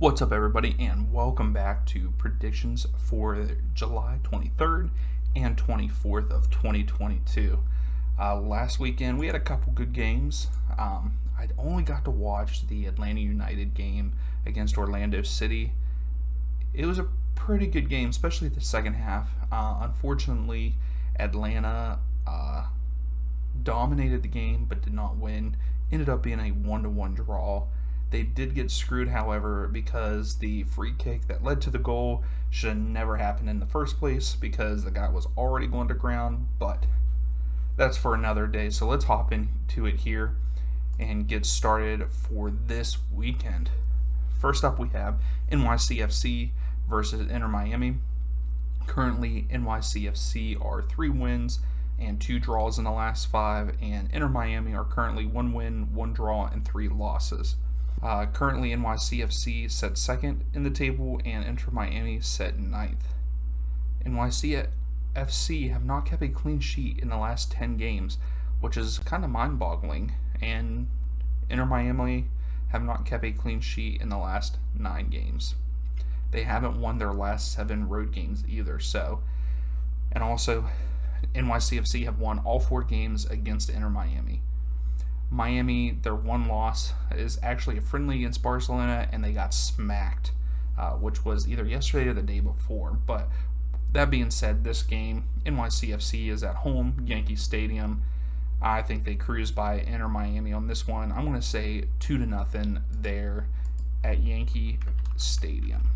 What's up, everybody, and welcome back to predictions for July 23rd and 24th of 2022. Last weekend, we had a couple good games. I only got to watch the Atlanta United game against Orlando City. It was a pretty good game, especially the second half. Unfortunately, Atlanta dominated the game but did not win. Ended up being a 1-1 draw. They did get screwed, however, because the free kick that led to the goal should have never happened in the first place because the guy was already going to ground, but that's for another day. So let's hop into it here and get started for this weekend. First up, we have NYCFC versus Inter Miami. Currently, NYCFC are 3 wins and 2 draws in the last 5, and Inter Miami are currently 1 win, 1 draw, and 3 losses. Currently, NYCFC set second in the table, and Inter Miami set ninth. NYCFC have not kept a clean sheet in the last 10 games, which is kind of mind-boggling, and Inter Miami have not kept a clean sheet in the last 9 games. They haven't won their last 7 road games either, and also NYCFC have won all 4 games against Inter Miami. Miami, their one loss is actually a friendly against Barcelona, and they got smacked, which was either yesterday or the day before. But that being said, this game, NYCFC is at home, Yankee Stadium. I think they cruise by Inter Miami on this one. I'm going to say 2-0 there at Yankee Stadium.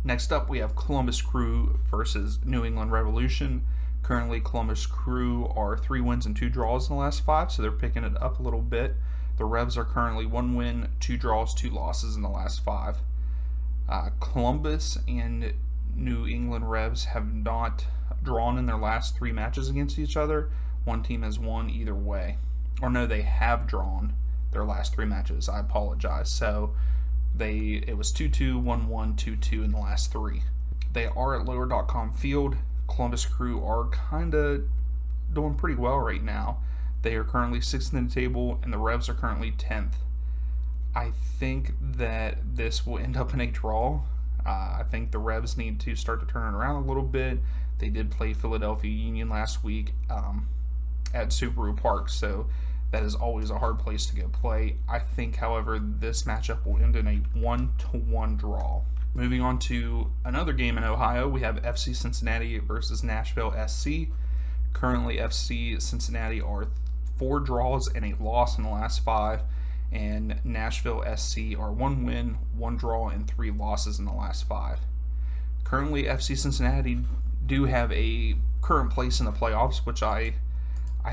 Next up, we have Columbus Crew versus New England Revolution. Currently, Columbus Crew are 3 wins and 2 draws in the last 5, so they're picking it up a little bit. The Revs are currently 1 win, 2 draws, 2 losses in the last 5. Columbus and New England Revs have not drawn in their last 3 matches against each other. One team has won either way. Or no, they have drawn their last 3 matches. I apologize. So it was 2-2, 1-1, 2-2 in the last 3. They are at Lower.com Field. Columbus Crew are kind of doing pretty well right now. They are currently 6th in the table, and the Revs are currently 10th. I think that this will end up in a draw. I think the Revs need to start to turn it around a little bit. They did play Philadelphia Union last week at Subaru Park, so that is always a hard place to go play. I think, however, this matchup will end in a 1-1 draw. Moving on to another game in Ohio, we have FC Cincinnati versus Nashville SC. Currently, FC Cincinnati are 4 draws and a loss in the last 5, and Nashville SC are 1 win, 1 draw, and 3 losses in the last 5. Currently, FC Cincinnati do have a current place in the playoffs, which I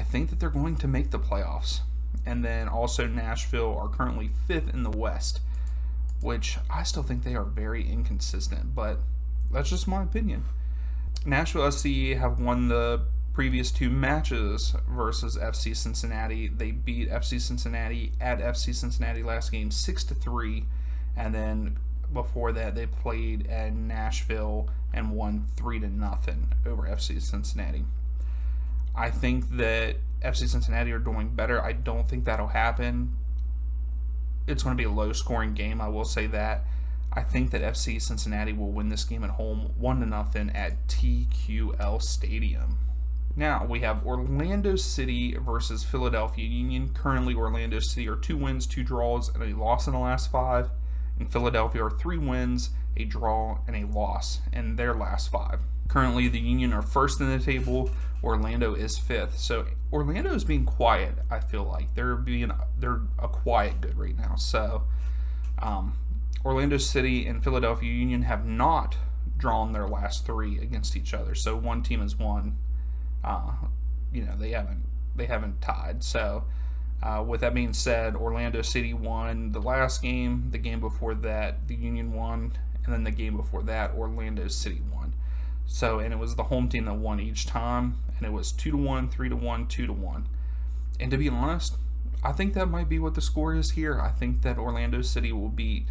think that they're going to make the playoffs. And then also Nashville are currently 5th in the West, which I still think they are very inconsistent, but that's just my opinion. Nashville SC have won the previous 2 matches versus FC Cincinnati. They beat FC Cincinnati at FC Cincinnati last game 6-3, and then before that they played at Nashville and won 3-0 over FC Cincinnati. I think that FC Cincinnati are doing better. I don't think that'll happen. It's going to be a low-scoring game, I will say that. I think that FC Cincinnati will win this game at home 1-0 at TQL Stadium. Now, we have Orlando City versus Philadelphia Union. Currently, Orlando City are 2 wins, 2 draws, and a loss in the last 5. And Philadelphia are 3 wins, a draw, and a loss in their last 5. Currently, the Union are 1st in the table. Orlando is 5th. So Orlando is being quiet, I feel like. They're a quiet good right now. So Orlando City and Philadelphia Union have not drawn their last 3 against each other. So one team has won. They haven't tied. So with that being said, Orlando City won the last game. The game before that, the Union won. And then the game before that, Orlando City won. So, and it was the home team that won each time, and it was 2-1, 3-1, 2-1. And to be honest, I think that might be what the score is here. I think that Orlando City will beat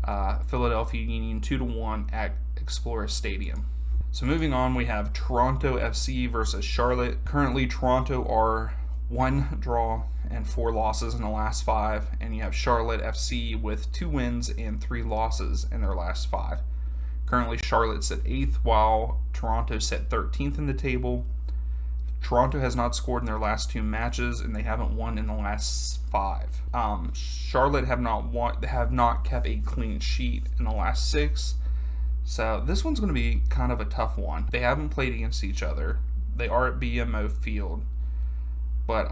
Philadelphia Union 2-1 at Explorer Stadium. So moving on, we have Toronto FC versus Charlotte. Currently, Toronto are 1 draw and 4 losses in the last 5, and you have Charlotte FC with 2 wins and 3 losses in their last 5. Currently, Charlotte's at 8th, while Toronto's at 13th in the table. Toronto has not scored in their last 2 matches, and they haven't won in the last 5. Charlotte have not kept a clean sheet in the last 6. So this one's going to be kind of a tough one. They haven't played against each other. They are at BMO Field, but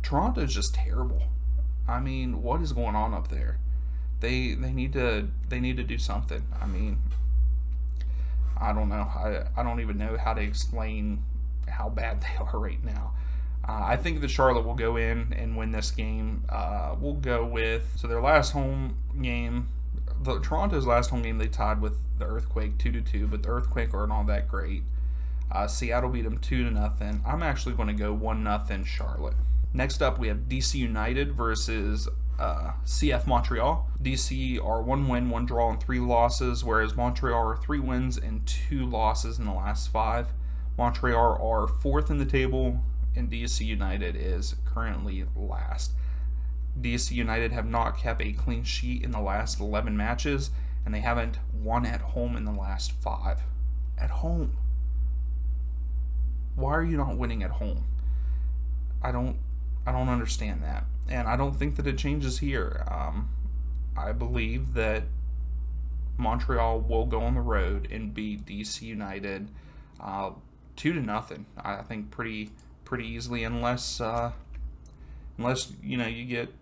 Toronto's just terrible. I mean, what is going on up there? They need to do something. I mean, I don't know. I don't even know how to explain how bad they are right now. I think that Charlotte will go in and win this game. We'll go with their last home game. Toronto's last home game they tied with the Earthquake 2-2, but the Earthquake aren't all that great. Seattle beat them 2-0. I'm actually going to go 1-0 Charlotte. Next up, we have DC United versus CF Montreal. DC are 1 win, 1 draw, and 3 losses, whereas Montreal are 3 wins and 2 losses in the last 5. Montreal are 4th in the table, and DC United is currently last. DC United have not kept a clean sheet in the last 11 matches, and they haven't won at home in the last 5. At home. Why are you not winning at home? I don't understand that, and I don't think that it changes here. I believe that Montreal will go on the road and beat DC United 2-0. I think pretty easily, unless you get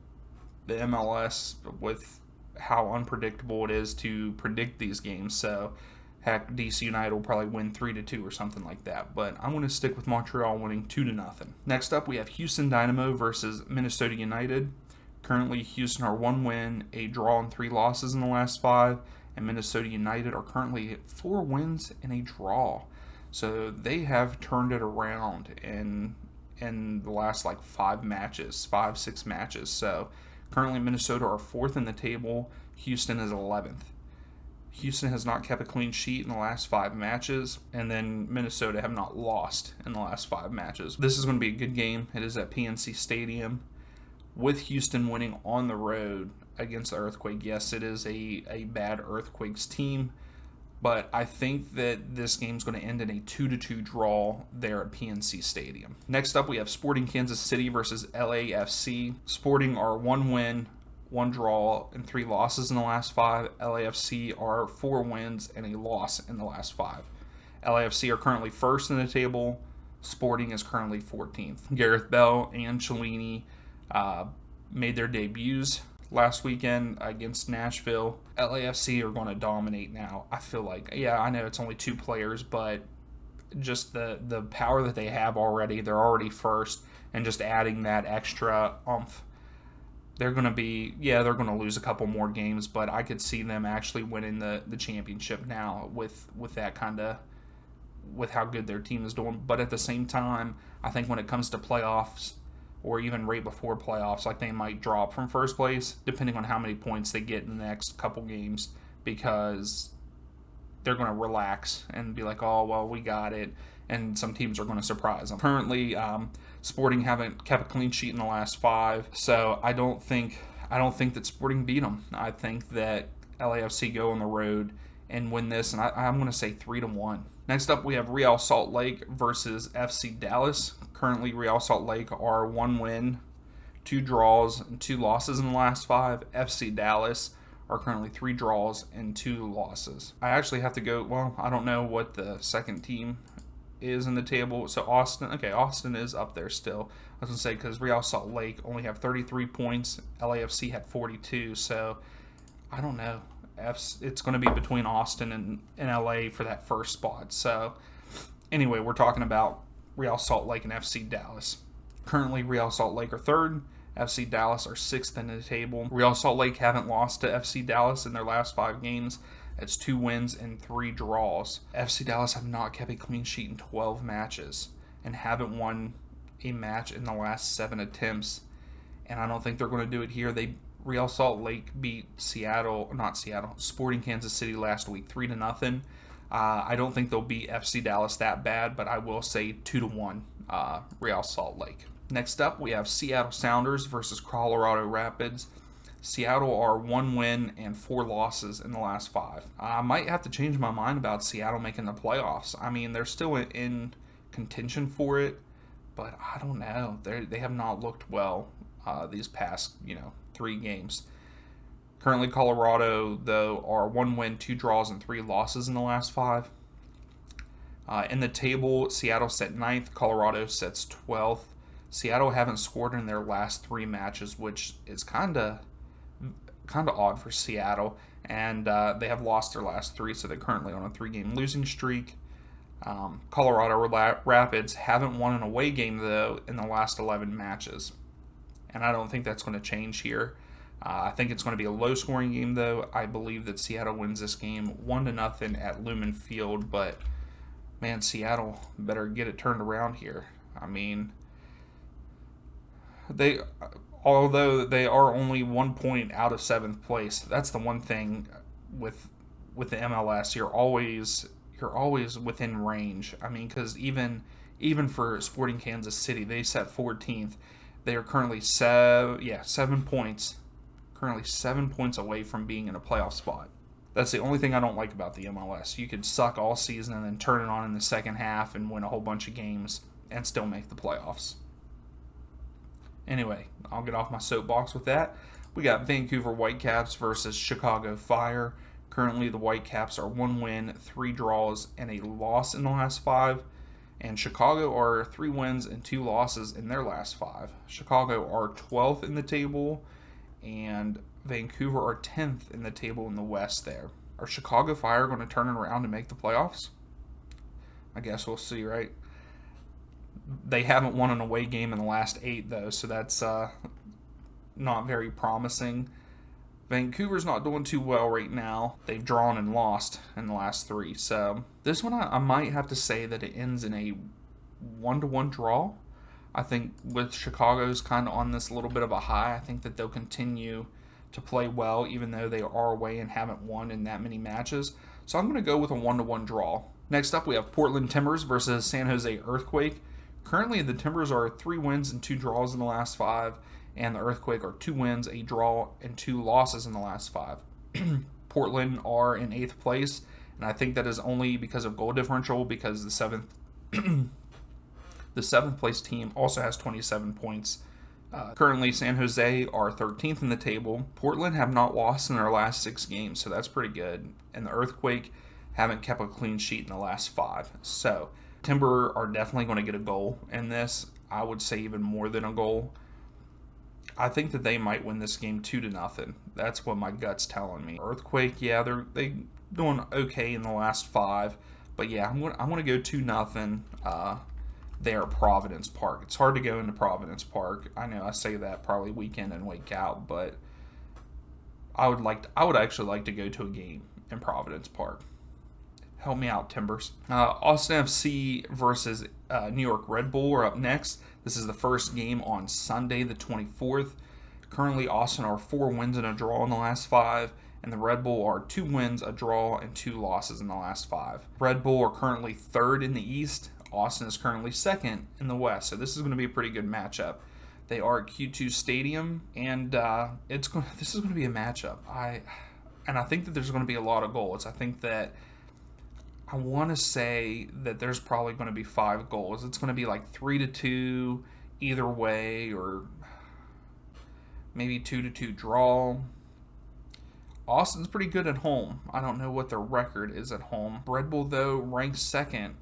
the MLS with how unpredictable it is to predict these games. So heck, DC United will probably win 3-2 or something like that. But I'm going to stick with Montreal winning 2-0. Next up, we have Houston Dynamo versus Minnesota United. Currently, Houston are 1 win, a draw, and 3 losses in the last 5. And Minnesota United are currently at 4 wins and a draw. So they have turned it around in the last 5 matches, 5-6 matches. So currently Minnesota are 4th in the table. Houston is 11th. Houston has not kept a clean sheet in the last 5 matches, and then Minnesota have not lost in the last 5 matches. This is going to be a good game. It is at PNC Stadium. With Houston winning on the road against the Earthquake, yes, it is a bad Earthquakes team, but I think that this game's going to end in a 2-2 draw there at PNC Stadium. Next up, we have Sporting Kansas City versus LAFC. Sporting are 1 win, 1 draw, and 3 losses in the last 5. LAFC are 4 wins and a loss in the last 5. LAFC are currently 1st in the table. Sporting is currently 14th. Gareth Bell and Cellini made their debuts last weekend against Nashville. LAFC are going to dominate now. I feel like, yeah, I know it's only 2 players, but just the power that they have already, they're already first, and just adding that extra oomph, they're going to lose a couple more games, but I could see them actually winning the championship now with how good their team is doing. But at the same time, I think when it comes to playoffs, or even right before playoffs, they might drop from first place, depending on how many points they get in the next couple games, because they're going to relax and be like, oh, well, we got it, and some teams are going to surprise them. Currently, Sporting haven't kept a clean sheet in the last 5, so I don't think that Sporting beat them. I think that LAFC go on the road and win this, and I'm going to say 3-1. Next up, we have Real Salt Lake versus FC Dallas. Currently, Real Salt Lake are 1 win, 2 draws, and 2 losses in the last 5. FC Dallas are currently 3 draws and 2 losses. I actually have to go, well, I don't know what the second team is in the table. So Austin is up there still. I was going to say, because Real Salt Lake only have 33 points. LAFC had 42, so I don't know. It's going to be between Austin and LA for that first spot. So anyway, we're talking about Real Salt Lake and FC Dallas. Currently, Real Salt Lake are 3rd. FC Dallas are 6th in the table. Real Salt Lake haven't lost to FC Dallas in their last 5 games. It's 2 wins and 3 draws. FC Dallas have not kept a clean sheet in 12 matches and haven't won a match in the last 7 attempts. And I don't think they're going to do it here. Real Salt Lake beat Sporting Kansas City last week 3-0. I don't think they'll beat FC Dallas that bad, but I will say 2-1 Real Salt Lake. Next up, we have Seattle Sounders versus Colorado Rapids. Seattle are 1 win and 4 losses in the last 5. I might have to change my mind about Seattle making the playoffs. I mean, they're still in contention for it, but I don't know. They have not looked well these past 3 games. Currently, Colorado, though, are 1 win, 2 draws, and 3 losses in the last 5. In the table, Seattle set 9th, Colorado sets 12th. Seattle haven't scored in their last 3 matches, which is kind of odd for Seattle, and they have lost their last 3, so they're currently on a 3-game losing streak. Colorado Rapids haven't won an away game, though, in the last 11 matches, and I don't think that's going to change here. I think it's going to be a low-scoring game, though. I believe that Seattle wins this game 1-0 at Lumen Field, but man, Seattle better get it turned around here. I mean, although they are only 1 point out of 7th place, that's the one thing with the MLS. You're always within range. I mean, because even for Sporting Kansas City, they set 14th. They are currently 7 points. Currently 7 points away from being in a playoff spot. That's the only thing I don't like about the MLS. You could suck all season and then turn it on in the second half and win a whole bunch of games and still make the playoffs. Anyway, I'll get off my soapbox with that. We got Vancouver Whitecaps versus Chicago Fire. Currently, the Whitecaps are 1 win, 3 draws, and a loss in the last 5. And Chicago are 3 wins and 2 losses in their last 5. Chicago are 12th in the table, and Vancouver are 10th in the table in the West there. Are Chicago Fire going to turn it around and make the playoffs? I guess we'll see, right? They haven't won an away game in the last 8, though, so that's not very promising. Vancouver's not doing too well right now. They've drawn and lost in the last 3. So this one I might have to say that it ends in a 1-1 draw. I think with Chicago's kind of on this little bit of a high, I think that they'll continue to play well, even though they are away and haven't won in that many matches. So I'm going to go with a 1-1 draw. Next up, we have Portland Timbers versus San Jose Earthquake. Currently, the Timbers are 3 wins and 2 draws in the last 5, and the Earthquake are 2 wins, a draw, and 2 losses in the last 5. Portland are in 8th place, and I think that is only because of goal differential, because the 7th place team also has 27 points. Currently, San Jose are 13th in the table. Portland have not lost in their last 6 games, so that's pretty good. And the Earthquake haven't kept a clean sheet in the last 5. So Timber are definitely going to get a goal in this. I would say even more than a goal. I think that they might win this game 2-0. That's what my gut's telling me. Earthquake, yeah, they doing okay in the last 5, but yeah, I'm going to go 2-0. There at Providence Park. It's hard to go into Providence Park. I know I say that probably week in and week out, but I would actually like to go to a game in Providence Park. Help me out, Timbers. Austin FC versus New York Red Bull are up next. This is the first game on Sunday, the 24th. Currently, Austin are 4 wins and a draw in the last 5, and the Red Bull are 2 wins, a draw, and 2 losses in the last 5. Red Bull are currently 3rd in the East. Austin is currently 2nd in the West, so this is going to be a pretty good matchup. They are at Q2 Stadium, and this is going to be a matchup. I think that there's going to be a lot of goals. I want to say that there's probably going to be 5 goals. It's going to be like 3-2 either way, or maybe 2-2 draw. Austin's pretty good at home. I don't know what their record is at home. Red Bull, though, ranks 2nd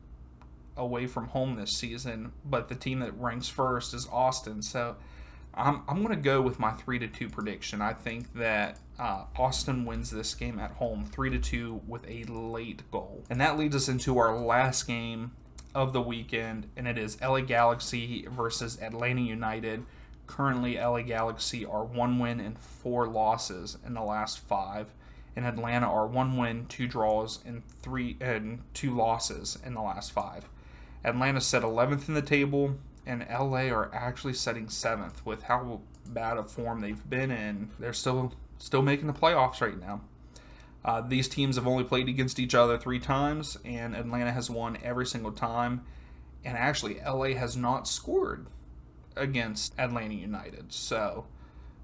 away from home this season, but the team that ranks 1st is Austin. So I'm going to go with my 3-2 prediction. I think that Austin wins this game at home 3-2 with a late goal. And that leads us into our last game of the weekend, and it is LA Galaxy versus Atlanta United. Currently, LA Galaxy are 1 win and 4 losses in the last 5. And Atlanta are 1 win, 2 draws, and 2 losses in the last 5. Atlanta set 11th in the table, and LA are actually setting 7th. With how bad a form they've been in, they're still making the playoffs right now. These teams have only played against each other 3 times, and Atlanta has won every single time. And actually, LA has not scored against Atlanta United. So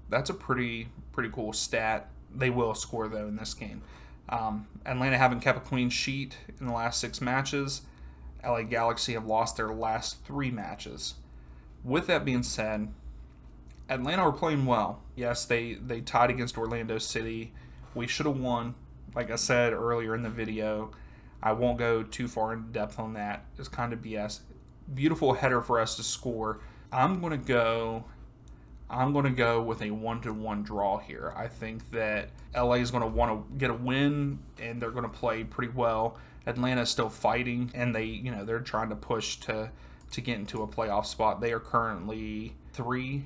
that's a pretty cool stat. They will score, though, in this game. Atlanta haven't kept a clean sheet in the last 6 matches. LA Galaxy have lost their last 3 matches. With that being said, Atlanta are playing well. Yes, they tied against Orlando City. We should have won. Like I said earlier in the video, I won't go too far into depth on that. It's kind of BS. Beautiful header for us to score. I'm going to go with a 1-1 draw here. I think that LA is going to want to get a win, and they're going to play pretty well. Atlanta is still fighting, and they're trying to push to get into a playoff spot. They are currently 3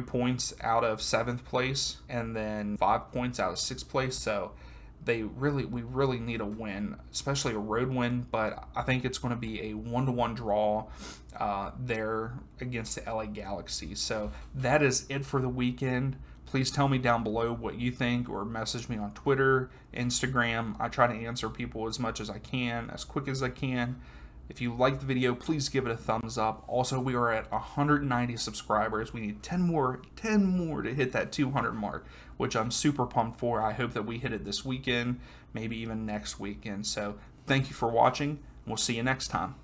points out of 7th place, and then 5 points out of 6th place. So we really need a win, especially a road win. But I think it's going to be a 1-1 draw there against the LA Galaxy. So that is it for the weekend. Please tell me down below what you think, or message me on Twitter, Instagram. I try to answer people as much as I can, as quick as I can. If you liked the video, please give it a thumbs up. Also, we are at 190 subscribers. We need 10 more to hit that 200 mark, which I'm super pumped for. I hope that we hit it this weekend, maybe even next weekend. So thank you for watching. We'll see you next time.